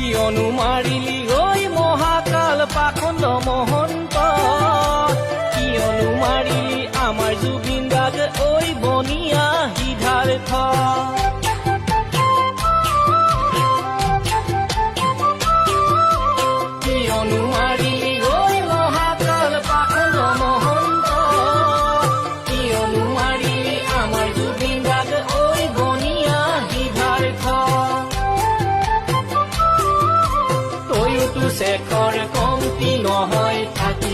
কিয়নো মাৰিলি ঐ মহাকাল পাখণ্ড মহন্ত কিয়নো মাৰিলি আমাৰ জুবিন দাক ঐ বনিয়া সিদ্ধাৰ্থ কিয়নো মাৰিলি ঐ মহাকাল পাখণ্ড মহন্ত কিয়নো মাৰিলি আমাৰ জুবিন দাক ঐ বনিয়া সিদ্ধাৰ্থ তয়ো তো শেখৰ কমতি নহয় থাকি